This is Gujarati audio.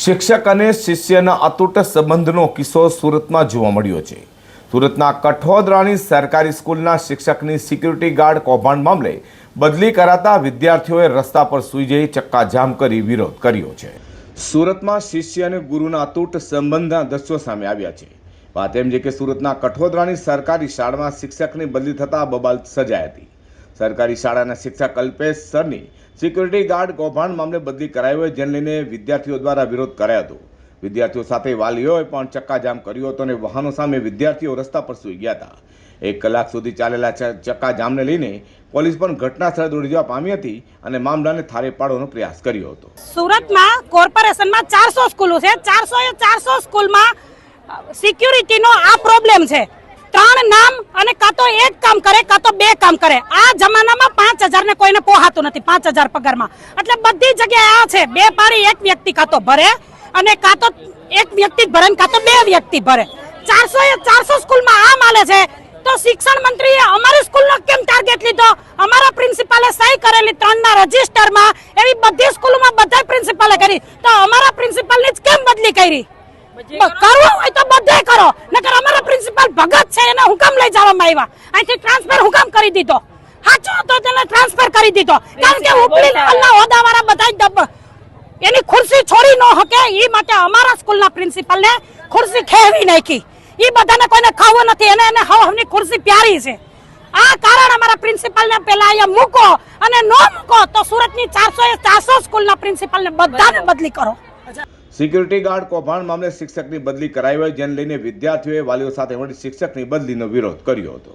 શિક્ષક અને શિષ્યના અતૂટ સંબંધનો કિસ્સો સુરતમાં જોવા મળ્યો છે। સુરતના કઠોદરાની સરકારી સ્કૂલના શિક્ષકની સિક્યુરિટી ગાર્ડ કૌભાંડ મામલે બદલી કરાતા વિદ્યાર્થીઓએ રસ્તા પર સૂઈ જઈ ચક્કાજામ કરી વિરોધ કર્યો છે। સુરતમાં શિષ્ય અને ગુરુના અતૂટ સંબંધના દ્રશ્યો સામે આવ્યા છે। વાત એમ છે કે સુરતના કઠોદરાની સરકારી શાળામાં શિક્ષકની બદલી થતા બબાલ સર્જાઈ હતી। સરકારી શાળાના શિક્ષક અલ્પેશ સરની સિક્યુરિટી ગાર્ડ કૌભાંડ મામલે બદલી કરાઈ હોય, જેને લઈને વિદ્યાર્થીઓ દ્વારા વિરોધ કરાયો હતો। વિદ્યાર્થીઓ સાથે વાલીઓએ પણ ચક્કાજામ કર્યો હતો અને વાહનો સામે વિદ્યાર્થીઓ રસ્તા પર સૂઈ ગયા હતા। 1 કલાક સુધી ચાલેલા ચક્કાજામને લઈને પોલીસ પણ ઘટના સ્થળે દોડી જવા પામી હતી અને મામલાને થાળે પાડવાનો પ્રયાસ કર્યો હતો। સુરતમાં કોર્પોરેશનમાં 400 સ્કૂલો છે। 400 સ્કૂલમાં સિક્યુરિટીનો આ પ્રોબ્લેમ છે। 3 નામ અને કાં તો એક કામ કરે કાં તો 2 કામ કરે। આ જમાનામાં 5000 ને કોઈને પોહાતું નથી। 5000 પગારમાં એટલે બધી જગ્યાએ આ છે। 2 પારી એક વ્યક્તિ કાં તો ભરે અને કાં તો એક વ્યક્તિ ભરે કાં તો 2 વ્યક્તિ ભરે। 400 સ્કૂલમાં આ માલે છે તો શિક્ષણ મંત્રીએ અમારી સ્કૂલનો કેમ ટાર્ગેટ લીધો? અમારા પ્રિન્સિપાલે સહી કરેલી 3ના રજીસ્ટરમાં એવી બધી સ્કૂલોમાં બધા પ્રિન્સિપાલે કરી, તો અમારા પ્રિન્સિપાલની જ કેમ બદલી કરી? કરવું હોય તો બધે કરો, નકર અમારા પ્રિન્સિપાલ ભગત છે એને હુકમ લઈ જવામાં આવ્યા, અહીંથી ટ્રાન્સફર હુકમ કરી દીધો। સાચો હતો તેને ટ્રાન્સફર કરી દીધો, કારણ કે ઉપરી લેવલના હોદ્દાવાળા બધા એની ખુરશી છોડી ન શકે એ માટે અમારા સ્કૂલના પ્રિન્સિપાલને ખુરશી ખેવી નાખી। એ બધાને કોઈને ખાવું નથી, એને હવની ખુરશી પ્યારી છે। આ કારણ અમારા પ્રિન્સિપાલને પહેલા અહીંયા મૂકો અને ન મૂકો તો સુરતની 400 સ્કૂલના પ્રિન્સિપાલને બધાને બદલી કરો। સિક્યુરિટી ગાર્ડ કૌભાંડ મામલે શિક્ષકની બદલી કરાઈ હોય, જેને લઈને વિદ્યાર્થીઓએ વાલીઓ સાથે મળી શિક્ષકની બદલીનો વિરોધ કર્યો હતો।